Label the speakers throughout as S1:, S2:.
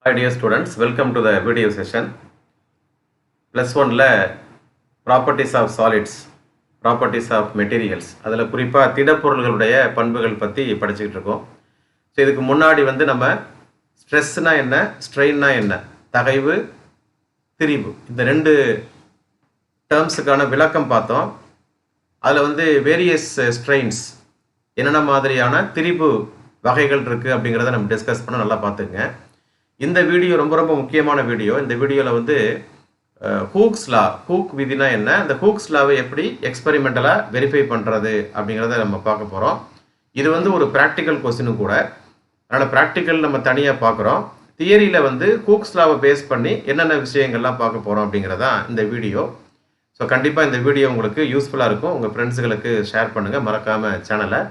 S1: Hi dear students, welcome to the video session. Plus 1 properties of solids, properties of materials. அதில் குறிப்பாக திடப்பொருள்களுடைய பண்புகள் பற்றி படிச்சுக்கிட்டு இருக்கோம். ஸோ இதுக்கு முன்னாடி நம்ம ஸ்ட்ரெஸ்னா என்ன, ஸ்ட்ரெயின்னா என்ன, தகைவு, திரிபு, இந்த ரெண்டு டேர்ம்ஸுக்கான விளக்கம் பார்த்தோம். அதில் வேரியஸ் ஸ்ட்ரெயின்ஸ், என்னென்ன மாதிரியான திரிபு வகைகள் இருக்குது அப்படிங்கிறத நம்ம டிஸ்கஸ் பண்ண நல்லா பார்த்துங்க. இந்த வீடியோ ரொம்ப ரொம்ப முக்கியமான வீடியோ. இந்த வீடியோவில் ஹூக்ஸ் லா, ஹூக் விதினா என்ன, இந்த ஹூக்ஸ் லாவை எப்படி எக்ஸ்பெரிமெண்டலாக வெரிஃபை பண்ணுறது அப்படிங்கிறத நம்ம பார்க்க போகிறோம். இது ஒரு ப்ராக்டிக்கல் கொஸ்டினும் கூட. அதனால் ப்ராக்டிக்கல் நம்ம தனியாக பார்க்குறோம். தியரியில் ஹூக்ஸ் லாவை பேஸ் பண்ணி என்னென்ன விஷயங்கள்லாம் பார்க்க போகிறோம் அப்படிங்கிறதான் இந்த வீடியோ. ஸோ கண்டிப்பாக இந்த வீடியோ உங்களுக்கு யூஸ்ஃபுல்லாக இருக்கும். உங்கள் ஃப்ரெண்ட்ஸுகளுக்கு ஷேர் பண்ணுங்கள், மறக்காமல் சேனலை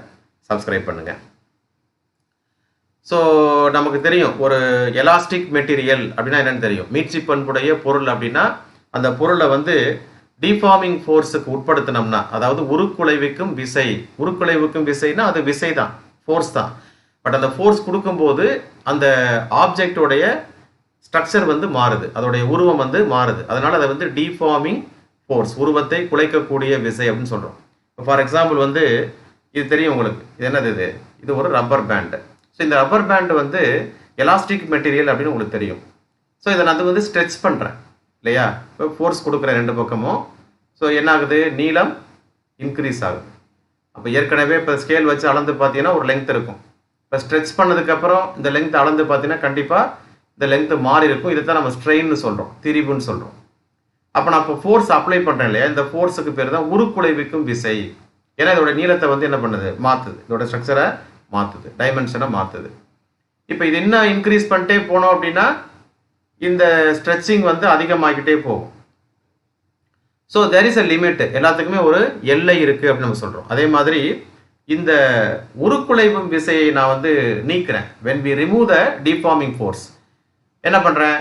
S1: சப்ஸ்கிரைப் பண்ணுங்கள். ஸோ நமக்கு தெரியும், ஒரு எலாஸ்டிக் மெட்டீரியல் அப்படின்னா என்னென்னு தெரியும். மீட்சி பண்புடைய பொருள் அப்படின்னா அந்த பொருளை டிஃபார்மிங் ஃபோர்ஸுக்கு உட்படுத்தினோம்னா, அதாவது உருக்குலைவுக்கும் விசை, உருக்குலைவுக்கும் விசைனா அது விசை தான், ஃபோர்ஸ் தான். பட் அந்த ஃபோர்ஸ் கொடுக்கும்போது அந்த ஆப்ஜெக்டோடைய ஸ்ட்ரக்சர் மாறுது, அதோடைய உருவம் மாறுது. அதனால அதை டிஃபார்மிங் ஃபோர்ஸ், உருவத்தை குலைக்கக்கூடிய விசை அப்படின்னு சொல்கிறோம். ஃபார் எக்ஸாம்பிள் இது தெரியும் உங்களுக்கு, இது என்னது, இது ஒரு ரப்பர் பேண்டு. ஸோ இந்த ரப்பர் பேண்டு எலாஸ்டிக் மெட்டீரியல் அப்படின்னு உங்களுக்கு தெரியும். ஸோ இதை நான் ஸ்ட்ரெச் பண்ணுறேன் இல்லையா, இப்போ ஃபோர்ஸ் கொடுக்குறேன் ரெண்டு பக்கமும். ஸோ என்ன ஆகுது, நீளம் இன்க்ரீஸ் ஆகுது. அப்போ ஏற்கனவே இப்போ ஸ்கேல் வச்சு அளந்து பார்த்தீங்கன்னா ஒரு லெங்த் இருக்கும். இப்போ ஸ்ட்ரெச் பண்ணதுக்கப்புறம் இந்த லெங்த் அளந்து பார்த்தீங்கன்னா கண்டிப்பாக இந்த லெங்த் மாறி இருக்கும். இதை தான் நம்ம ஸ்ட்ரெயின்னு சொல்கிறோம், திரிபுன்னு சொல்கிறோம். அப்போ நான் இப்போ ஃபோர்ஸ் அப்ளை பண்ணுறேன் இல்லையா, இந்த ஃபோர்ஸுக்கு பேர் தான் உருக்குலைவுக்கும் விசை. ஏன்னா இதோட நீளத்தை என்ன பண்ணுது, மாற்றுது, இதோட ஸ்ட்ரக்சரை மாற்றுது, டைமென்ஷனை மாற்றுது. இப்போ இது இன்னும் இன்க்ரீஸ் பண்ணிட்டே போனோம் அப்படின்னா இந்த ஸ்ட்ரெச்சிங் அதிகமாகிக்கிட்டே போகும். So there is a limit, எல்லாத்துக்குமே ஒரு எல்லை இருக்குது அப்படின்னு நம்ம சொல்கிறோம். அதே மாதிரி இந்த உருக்குலைவு விசையை நான் நீக்கிறேன். when we remove the deforming force, என்ன பண்ணுறேன்,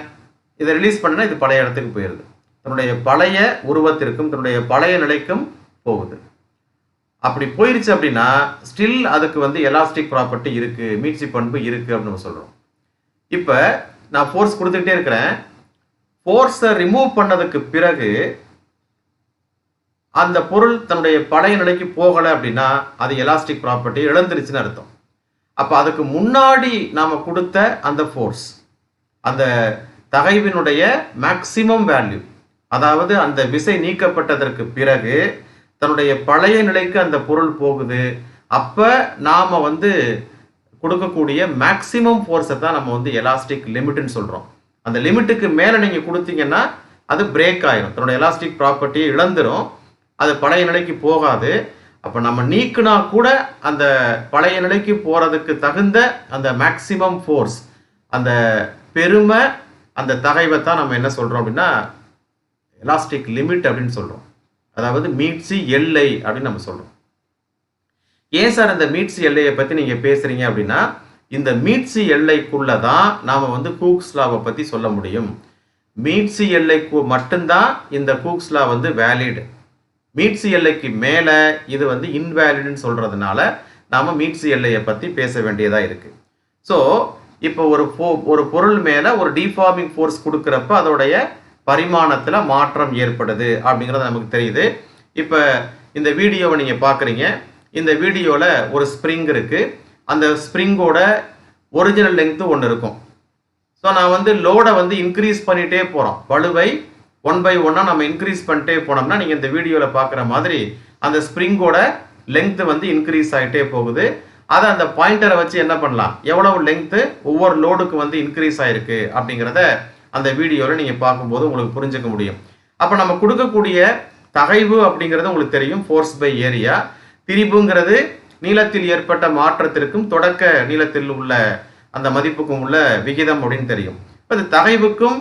S1: இதை ரிலீஸ் பண்ணா இது பழைய இடத்துக்கு போயிடுது, தன்னுடைய பழைய உருவத்திற்கும் தன்னுடைய பழைய நிலைக்கும் போகுது. அப்படி போயிருச்சு அப்படின்னா ஸ்டில் அதுக்கு எலாஸ்டிக் ப்ராப்பர்ட்டி இருக்குது, மீட்சி பண்பு இருக்குது அப்படின்னு நம்ம சொல்கிறோம். இப்போ நான் ஃபோர்ஸ் கொடுத்துக்கிட்டே இருக்கிறேன். ஃபோர்ஸை ரிமூவ் பண்ணதுக்கு பிறகு அந்த பொருள் தன்னுடைய பழைய நிலைக்கு போகலை அப்படின்னா அது எலாஸ்டிக் ப்ராப்பர்ட்டி இழந்துருச்சுன்னு அர்த்தம். அப்போ அதுக்கு முன்னாடி நாம் கொடுத்த அந்த ஃபோர்ஸ், அந்த தகைவினுடைய மேக்சிமம் வேல்யூ, அதாவது அந்த விசை நீக்கப்பட்டதற்கு பிறகு தன்னுடைய பழைய நிலைக்கு அந்த பொருள் போகுது. அப்போ நாம் கொடுக்கக்கூடிய மேக்சிமம் ஃபோர்ஸை தான் நம்ம எலாஸ்டிக் லிமிட்னு சொல்கிறோம். அந்த லிமிட்டுக்கு மேலே நீங்கள் கொடுத்தீங்கன்னா அது பிரேக் ஆயிரும், தன்னுடைய எலாஸ்டிக் ப்ராப்பர்ட்டியை இழந்துரும், அது பழைய நிலைக்கு போகாது. அப்போ நம்ம நீக்குனா கூட அந்த பழைய நிலைக்கு போகிறதுக்கு தகுந்த அந்த மேக்சிமம் ஃபோர்ஸ், அந்த பெருமை, அந்த தகைவை தான் நம்ம என்ன சொல்கிறோம் அப்படின்னா எலாஸ்டிக் லிமிட் அப்படின்னு சொல்கிறோம். அதாவது மீட்சி எல்லை அப்படின்னு நம்ம சொல்கிறோம். ஏன் சார் இந்த மீட்சி எல்லையை பற்றி நீங்கள் பேசுகிறீங்க அப்படின்னா, இந்த மீட்சி எல்லைக்குள்ளே தான் நாம் ஹூக்ஸ் லாவை பற்றி சொல்ல முடியும். மீட்சி எல்லைக்கு மட்டும்தான் இந்த ஹூக்ஸ் லா வேலிட். மீட்சி எல்லைக்கு மேலே இது இன்வேலிட்னு சொல்கிறதுனால நாம் மீட்சி எல்லையை பற்றி பேச வேண்டியதாக இருக்குது. ஸோ இப்போ ஒரு பொருள் மேலே ஒரு டிஃபார்மிங் ஃபோர்ஸ் கொடுக்குறப்ப அதோடைய பரிமாணத்தில் மாற்றம் ஏற்படுது அப்படிங்கிறது நமக்கு தெரியுது. இப்போ இந்த வீடியோவை நீங்கள் பார்க்குறீங்க. இந்த வீடியோவில் ஒரு ஸ்ப்ரிங் இருக்குது. அந்த ஸ்ப்ரிங்கோட ஒரிஜினல் லெங்க்த்து ஒன்று இருக்கும். ஸோ நான் லோடை இன்க்ரீஸ் பண்ணிகிட்டே போகிறோம். பளுவை 1/1 நம்ம இன்க்ரீஸ் பண்ணிட்டே போனோம்னா நீங்கள் இந்த வீடியோவில் பார்க்குற மாதிரி அந்த ஸ்ப்ரிங்கோட லெங்க்த்து இன்க்ரீஸ் ஆகிட்டே போகுது. அதை அந்த பாயிண்டரை வச்சு என்ன பண்ணலாம், எவ்வளவு லெங்க்த்து ஒவ்வொரு லோடுக்கு இன்க்ரீஸ் ஆகிருக்கு அப்படிங்கிறத அந்த வீடியோவில் நீங்கள் பார்க்கும்போது உங்களுக்கு புரிஞ்சுக்க முடியும். அப்போ நம்ம கொடுக்கக்கூடிய தகைவு அப்படிங்கிறது உங்களுக்கு தெரியும், ஃபோர்ஸ் பை ஏரியா. திரிபுங்கிறது நீளத்தில் ஏற்பட்ட மாற்றத்திற்கும் தொடக்க நீளத்தில் உள்ள அந்த மதிப்புக்கும் உள்ள விகிதம் அப்படின்னு தெரியும். அது தகைவுக்கும்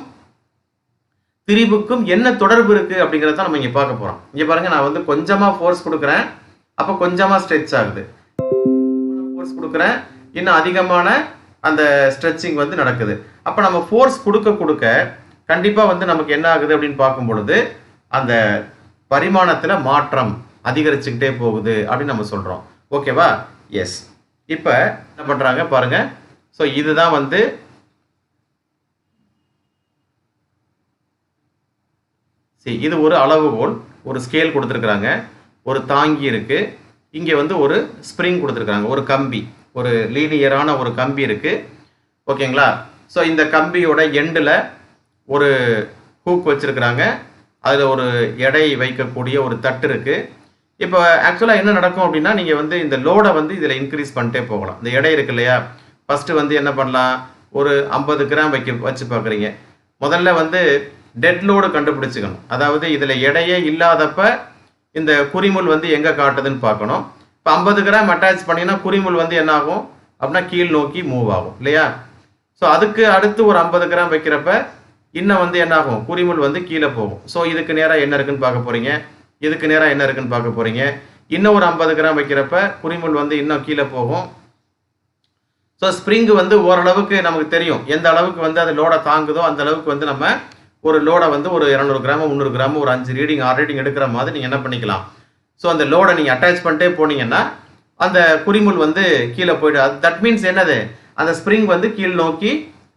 S1: திரிபுக்கும் என்ன தொடர்பு இருக்குது அப்படிங்கிறத நம்ம இங்கே பார்க்க போகிறோம். இங்கே பாருங்கள், நான் கொஞ்சமாக ஃபோர்ஸ் கொடுக்குறேன், அப்போ கொஞ்சமாக ஸ்ட்ரெச் ஆகுது. ஃபோர்ஸ் கொடுக்குறேன், இன்னும் அதிகமான அந்த ஸ்ட்ரெச்சிங் நடக்குது. அப்போ நம்ம ஃபோர்ஸ் கொடுக்க கொடுக்க கண்டிப்பாக நமக்கு என்ன ஆகுது அப்படின்னு பார்க்கும் பொழுது அந்த பரிமாணத்தில் மாற்றம் அதிகரிச்சுக்கிட்டே போகுது அப்படின்னு நம்ம சொல்கிறோம். ஓகேவா? எஸ். இப்போ என்ன பண்ணுறாங்க பாருங்கள். ஸோ இதுதான் சரி, இது ஒரு அளவுகோல், ஒரு ஸ்கேல் கொடுத்துருக்குறாங்க, ஒரு தாங்கி இருக்குது, இங்கே வந்து ஒரு ஸ்ப்ரிங் கொடுத்துருக்காங்க, ஒரு கம்பி, ஒரு லீனியரான ஒரு கம்பி இருக்குது. ஓகேங்களா? ஸோ இந்த கம்பியோட எண்டில் ஒரு ஹூக் வச்சுருக்குறாங்க, அதில் ஒரு எடை வைக்கக்கூடிய ஒரு தட்டு இருக்குது. இப்போ ஆக்சுவலாக என்ன நடக்கும் அப்படின்னா, நீங்கள் வந்து இந்த லோடை வந்து இதில் இன்க்ரீஸ் பண்ணிட்டே போகலாம். இந்த எடை இருக்கு இல்லையா, ஃபஸ்ட்டு வந்து என்ன பண்ணலாம், ஒரு 50 கிராம் வச்சு பார்க்குறீங்க. முதல்ல வந்து டெட் லோடு கண்டுபிடிச்சிக்கணும். அதாவது இதில் எடையே இல்லாதப்ப இந்த குறிமுள் வந்து எங்கே காட்டுதுன்னு பார்க்கணும். இப்போ 50 கிராம் அட்டாச் பண்ணிங்கன்னா குறிமுள் வந்து என்ன ஆகும் அப்படின்னா கீழ் நோக்கி மூவ் ஆகும் இல்லையா. ஸோ அதுக்கு அடுத்து ஒரு 50 கிராம் வைக்கிறப்ப இன்னும் வந்து என்ன ஆகும், குறிமுள் வந்து கீழே போகும். ஸோ இதுக்கு நேராக என்ன இருக்குன்னு பார்க்க போகிறீங்க, இதுக்கு நேராக என்ன இருக்குன்னு பார்க்க போகிறீங்க. இன்னும் ஒரு 50 கிராம் வைக்கிறப்ப குறிமுள் வந்து இன்னும் கீழே போகும். ஸோ ஸ்ப்ரிங் வந்து ஓரளவுக்கு நமக்கு தெரியும் எந்த அளவுக்கு வந்து அது லோடை தாங்குதோ அந்த அளவுக்கு வந்து நம்ம ஒரு லோடை வந்து ஒரு 200 கிராம் 300 கிராம் ஒரு 5 ரீடிங் 6 ரீடிங் எடுக்கிற மாதிரி நீங்கள் என்ன பண்ணிக்கலாம். ஸோ அந்த லோடை நீங்கள் அட்டாச் பண்ணிட்டே போனீங்கன்னா அந்த குறிமுள் வந்து கீழே போய்ட்டு, தட் மீன்ஸ் என்னது, அந்த ஸ்ப்ரிங் வந்து கீழ் நோக்கி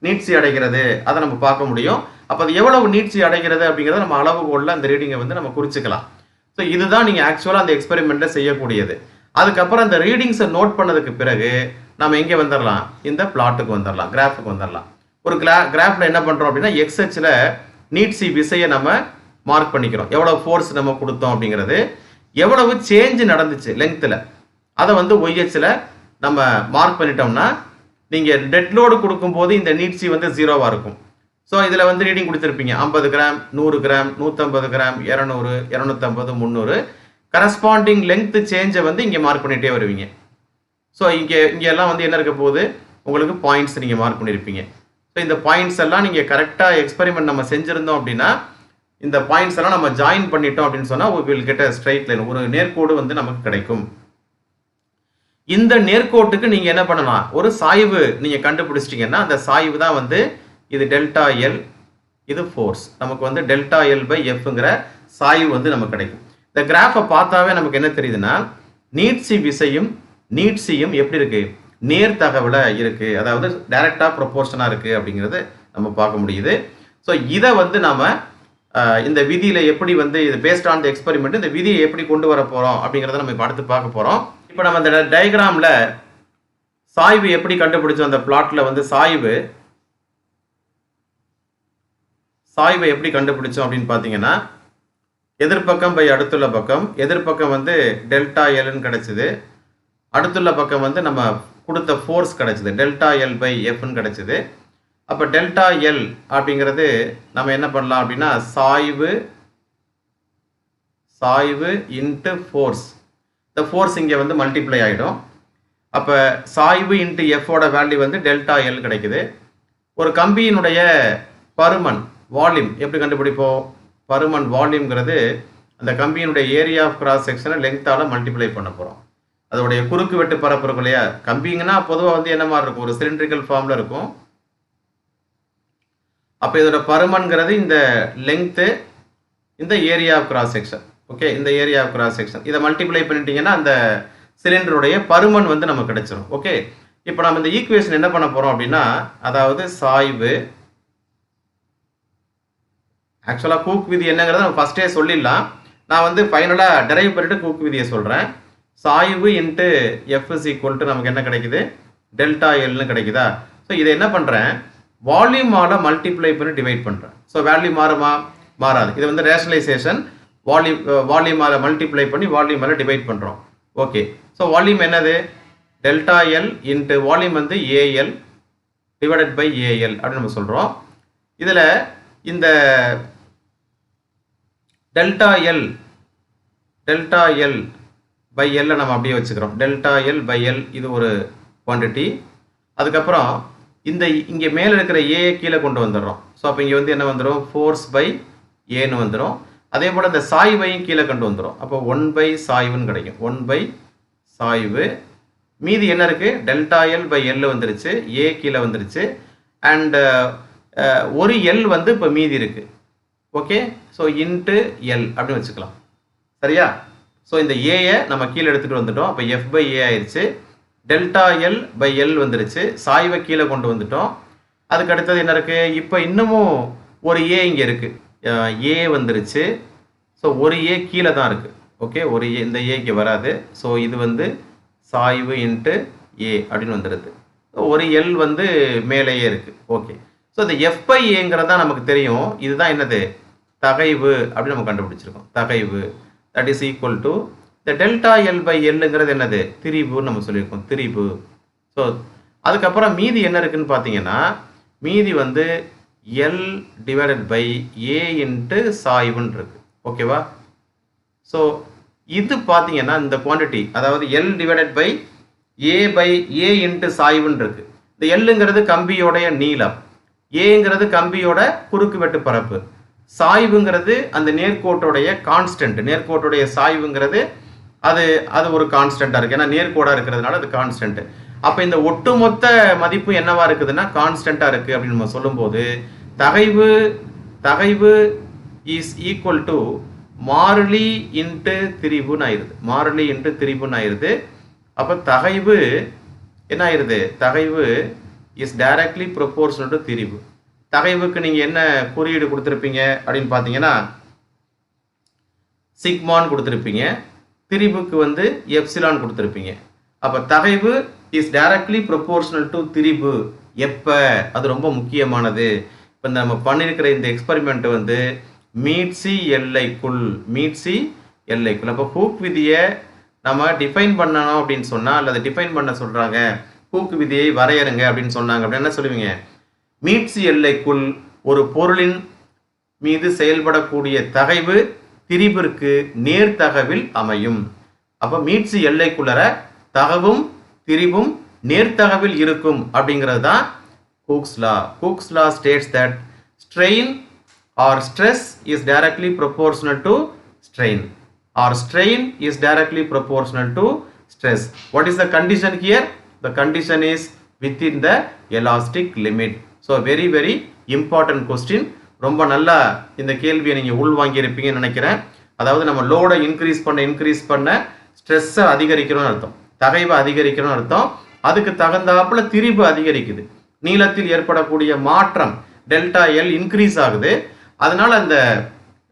S1: நீட்சி அடைகிறது, அதை நம்ம பார்க்க முடியும். அப்போ அது எவ்வளவு நீட்சி அடைகிறது அப்படிங்கிறத நம்ம அளவுகோலில் அந்த ரீடிங்கை வந்து நம்ம குறிச்சிக்கலாம். ஸோ இதுதான் நீங்கள் ஆக்சுவலாக அந்த எக்ஸ்பெரிமெண்ட்டில் செய்யக்கூடியது. அதுக்கப்புறம் அந்த ரீடிங்ஸை நோட் பண்ணதுக்கு பிறகு நம்ம எங்கே வந்துடலாம், இந்த பிளாட்டுக்கு வந்துடலாம், கிராஃபுக்கு வந்துடலாம். ஒரு கிராஃபில் என்ன பண்ணுறோம் அப்படின்னா எக்ஸ்ஹெச்சில் நீட்சி விசையை நம்ம மார்க் பண்ணிக்கிறோம், எவ்வளோ ஃபோர்ஸ் நம்ம கொடுத்தோம் அப்படிங்கிறது, எவ்வளவு சேஞ்ச் நடந்துச்சு லெங்க்த்தில், அதை வந்து ஒய்ஹெச்சில் நம்ம மார்க் பண்ணிட்டோம்னா நீங்கள் டெட் லோடு கொடுக்கும்போது இந்த நீட்சி வந்து 0வாக இருக்கும். ஸோ இதில் வந்து ரீடிங் கொடுத்துருப்பீங்க 50 gram 100 gram 150 gram 200 250 300 corresponding length சேஞ்சை வந்து இங்கே மார்க் பண்ணிகிட்டே வருவீங்க. ஸோ இங்கெல்லாம் வந்து என்ன இருக்க போகுது, உங்களுக்கு பாயிண்ட்ஸ் நீங்கள் மார்க் பண்ணியிருப்பீங்க. ஸோ இந்த பாயிண்ட்ஸ் எல்லாம் நீங்கள் கரெக்டாக எக்ஸ்பெரிமெண்ட் நம்ம செஞ்சுருந்தோம் அப்படின்னா இந்த பாயிண்ட்ஸ் எல்லாம் நம்ம ஜாயின் பண்ணிட்டோம் அப்படின்னு சொன்னால் we will get a straight line, ஒரு நேர்கோடு வந்து நமக்கு கிடைக்கும். இந்த நேர்கோட்டுக்கு நீங்கள் என்ன பண்ணலாம், ஒரு சாய்வு நீங்கள் கண்டுபிடிச்சிட்டிங்கன்னா அந்த சாய்வு தான் வந்து இது டெல்டா எல், இது ஃபோர்ஸ், நமக்கு வந்து டெல்டா எல் பை எஃப்ங்கிற சாய்வு வந்து நமக்கு கிடைக்கும். இந்த கிராஃபை பார்த்தாவே நமக்கு என்ன தெரியுதுன்னா நீட்சி விசையும் நீட்சியும் எப்படி இருக்கு, நேர் தகவல இருக்கு, அதாவது டைரக்டா ப்ரொபோர்ஷனா இருக்கு அப்படிங்கிறது நம்ம பார்க்க முடியுது. ஸோ இதை வந்து நாம இந்த விதியில எப்படி வந்து இது பேஸ்ட் ஆன் தி எக்ஸ்பெரிமெண்ட் இந்த விதியை எப்படி கொண்டு வர போறோம் அப்படிங்கிறத நம்ம இப்போ அடுத்து பார்க்க போறோம். இப்போ நம்ம இந்த டயக்ராம்ல சாய்வு எப்படி கண்டுபிடிச்சோம், அந்த பிளாட்ல வந்து சாய்வு எப்படி கண்டுபிடிச்சோம் அப்படின்னு பார்த்தீங்கன்னா எதிர்பக்கம் பை அடுத்துள்ள பக்கம், எதிர்பக்கம் வந்து டெல்டா எல்னு கிடைச்சது, அடுத்துள்ள பக்கம் வந்து நம்ம கொடுத்த ஃபோர்ஸ் கிடைச்சது டெல்டா எல் பை எஃப்னு கிடைச்சது. அப்போ டெல்டா எல் அப்படிங்கிறது நம்ம என்ன பண்ணலாம் அப்படின்னா சாய்வு இன்ட்டு ஃபோர்ஸ், இந்த ஃபோர்ஸ் இங்கே வந்து மல்டிப்ளை ஆகிடும். அப்போ சாய்வு இன்ட்டு எஃபோட வேல்யூ வந்து டெல்டா எல் கிடைக்குது. ஒரு கம்பியினுடைய பருமன் வால்யூம் எப்படி கண்டுபிடிப்போம், பருமன் வால்யூம்ங்கிறது அந்த கம்பியினுடைய ஏரியா ஆஃப் கிராஸ் செக்ஷனை லெங்க்த்தால் மல்டிப்ளை பண்ண போகிறோம். அதோடைய குறுக்கு வெட்டு பரப்பு இருக்கும் இல்லையா, கம்பிங்கன்னா பொதுவாக வந்து என்ன மாதிரி இருக்கும், ஒரு சிலிண்ட்ரிக்கல் ஃபார்மில் இருக்கும். அப்போ இதோட பருமன்கிறது இந்த லெங்க்த்து, இந்த area of cross section. Okay, இந்த ஏரியா ஆஃப் கிராஸ் செக்ஷன் இதை மல்டிப்ளை பண்ணிட்டீங்கன்னா அந்த சிலிண்டருடைய பருமன் வந்து நமக்கு கிடைச்சிடும். ஓகே, இப்போ நம்ம இந்த ஈக்குவேஷன் என்ன பண்ண போகிறோம் அப்படின்னா, அதாவது சாய்வு ஆக்சுவலாக கூக் விதி என்னங்கிறத நம்ம ஃபஸ்ட்டே சொல்லிடலாம். நான் வந்து ஃபைனலாக டெரைவ் பண்ணிட்டு கூக் விதியை சொல்கிறேன். சாய்வு into F is equal to நமக்கு என்ன கிடைக்குது, டெல்டா எல்னு கிடைக்குதா. ஸோ இதை என்ன பண்ணுறேன், வால்யூமால மல்டிப்ளை பண்ணி டிவைட் பண்ணுறேன். ஸோ வேல்யூ மாறுமா, மாறாது. இது வந்து ரேஷனலைசேஷன், வால்யூமால மல்டிப்ளை பண்ணி வால்யூமால டிவைட் பண்ணுறோம். ஓகே, ஸோ வால்யூம் என்னது, டெல்டா எல் இன்ட்டு வால்யூம் வந்து ஏஎல் டிவைடட் பை ஏஎல் அப்படின்னு நம்ம சொல்கிறோம். இதில் இந்த டெல்டா எல் பை எல்லை நம்ம அப்படியே வச்சுக்கிறோம். டெல்டா எல் பை எல் இது ஒரு குவான்டிட்டி. அதுக்கப்புறம் இந்த இங்கே மேலே இருக்கிற ஏ கீழே கொண்டு வந்துடுறோம். ஸோ அப்போ இங்கே வந்து என்ன வந்துடும், ஃபோர்ஸ் பை ஏன்னு வந்துடும். அதே போல் இந்த சாய்வையும் கீழே கொண்டு வந்துடும். அப்போ 1 பை சாய்வுன்னு கிடைக்கும், 1 பை சாய்வு. மீதி என்ன இருக்குது, டெல்டா எல் பை எல் வந்துருச்சு, ஏ கீழே வந்துருச்சு, அண்ட் ஒரு எல் வந்து இப்போ மீதி இருக்குது. ஓகே, ஸோ இன்ட்டு எல் அப்படின்னு வச்சுக்கலாம். சரியா, ஸோ இந்த ஏயை நம்ம கீழே எடுத்துகிட்டு வந்துட்டோம். அப்போ எஃப் பை ஏ ஆயிடுச்சு, டெல்டா எல் பை எல் வந்துருச்சு, சாய்வை கீழே கொண்டு வந்துட்டோம். அதுக்கு அடுத்தது என்ன இருக்குது, இப்போ இன்னமும் ஒரு ஏ இங்கே இருக்குது. ஏ வந்துருச்சு. ஸோ ஒரு ஏ கீழே தான் இருக்குது. ஓகே, ஒரு ஏ இந்த ஏக்கு வராது. ஸோ இது வந்து சாய்வு இன்ட்டு ஏ அப்படின்னு வந்துடுது. ஒரு எல் வந்து மேலேயே இருக்குது. ஓகே, ஸோ இந்த எஃப் பை ஏங்கிறது தான் நமக்கு தெரியும். இதுதான் என்னது, தகைவு அப்படின்னு நம்ம கண்டுபிடிச்சிருக்கோம். தகைவு தட் இஸ் ஈக்குவல் டு இந்த டெல்டா எல் பை எல்லுங்கிறது என்னது, திரிபுன்னு நம்ம சொல்லியிருக்கோம், திரிபு. ஸோ அதுக்கப்புறம் மீதி என்ன இருக்குன்னு பார்த்தீங்கன்னா, மீதி வந்து L divided by A into சாய்வுன்னு இருக்கு. ஓகேவா? ஸோ இது பார்த்தீங்கன்னா இந்த குவான்டிட்டி, அதாவது L divided by A into சாய்வுன்னு இருக்கு. இந்த எல்லுங்கிறது கம்பியோடைய நீளம், ஏங்கிறது கம்பியோட குறுக்கு வெட்டு பரப்பு, சாய்வுங்கிறது அந்த நேர்கோட்டுடைய கான்ஸ்டன்ட். நேர்கோட்டுடைய சாய்வுங்கிறது அது ஒரு கான்ஸ்டன்டா இருக்கு, ஏன்னா நேர்கோடா இருக்கிறதுனால அது கான்ஸ்டன்ட். அப்போ இந்த ஒட்டுமொத்த மதிப்பு என்னவா இருக்குதுன்னா கான்ஸ்டன்டா இருக்கு அப்படின்னு நம்ம சொல்லும்போது தகைவு இஸ் ஈக்குவல் டு மாறிலி இன்ட்டு திரிபுன்னு ஆயிருது. மாறிலி இன்ட்டு திரிபுன்னு ஆயிருது. அப்போ தகைவு என்ன ஆயிருது, தகைவு இஸ் டைரக்ட்லி ப்ரொபோர்ஷனல் டு திரிபு. தகைவுக்கு நீங்கள் என்ன குறியீடு கொடுத்துருப்பீங்க அப்படின்னு பார்த்தீங்கன்னா சிக்மான் கொடுத்துருப்பீங்க, திரிபுக்கு வந்து எப்சிலான் கொடுத்துருப்பீங்க. அப்போ தகைவு இஸ் டைரக்ட்லி ப்ரொபோர்ஷனல் டு திரிபு எப்போ, அது ரொம்ப முக்கியமானது. இப்போ நம்ம பண்ணியிருக்கிற இந்த எக்ஸ்பெரிமெண்ட் வந்து மீட்சி எல்லைக்குள். அப்போ ஹூக் விதியை நம்ம டிஃபைன் பண்ணணும் அப்படின்னு சொன்னால், அல்லது டிஃபைன் பண்ண சொல்கிறாங்க, ஹூக் விதியை வரையறுங்க அப்படின்னு சொன்னாங்க அப்படின்னு என்ன சொல்லுவீங்க, மீட்சி எல்லைக்குள் ஒரு பொருளின் மீது செயல்படக்கூடிய தகைவு திரிபிற்கு நேர்த்தகவில் அமையும். அப்போ மீட்சி எல்லைக்குள்ளர தகவும் திரிபும் நேர்த்தகவில் இருக்கும் அப்படிங்கிறது தான் hooks law. Hooks law states that strain or stress is directly proportional to strain, or strain is directly proportional to stress. What is the condition here? The condition is within the elastic limit. So very very important question. ரொம்ப நல்லா இந்த கேள்வியை நீங்கள் உள்வாங்கி இருப்பீங்கன்னு நினைக்கிறேன். அதாவது நம்ம லோடை இன்க்ரீஸ் பண்ண ஸ்ட்ரெஸ்ஸை அதிகரிக்கணும்னு அர்த்தம், தகைவை அதிகரிக்கணும்னு அர்த்தம். அதுக்கு தகுந்தாப்புல திரிபு அதிகரிக்குது, நீளத்தில் ஏற்படக்கூடிய மாற்றம் டெல்டா எல் இன்க்ரீஸ் ஆகுது. அதனால அந்த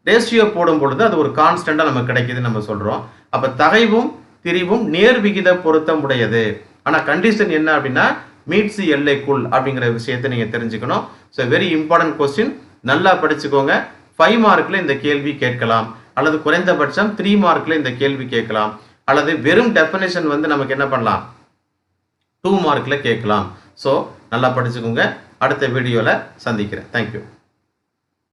S1: ரேஷியோ போடும் பொழுது அது ஒரு கான்ஸ்டன்டா நமக்கு கிடைக்குதுன்னு நம்ம சொல்றோம். அப்ப தகைவும் திரிவும் நேர் விகித பொருத்தம் உடையது. ஆனா கண்டிஷன் என்ன அப்படின்னா மீட்சி எல்லைக்குள் அப்படிங்கிற விஷயத்தை நீங்க தெரிஞ்சுக்கணும். ஸோ வெரி இம்பார்ட்டன்ட் கொஸ்டின், நல்லா படிச்சுக்கோங்க. 5 மார்க்ல இந்த கேள்வி கேட்கலாம், அல்லது குறைந்தபட்சம் 3 மார்க்ல இந்த கேள்வி கேட்கலாம், அல்லது வெறும் டெஃபினேஷன் வந்து நமக்கு என்ன பண்ணலாம் 2 மார்க்ல கேட்கலாம். ஸோ நல்லா படிச்சுக்கோங்க. அடுத்த வீடியோவில் சந்திக்கிறேன். தேங்க்யூ.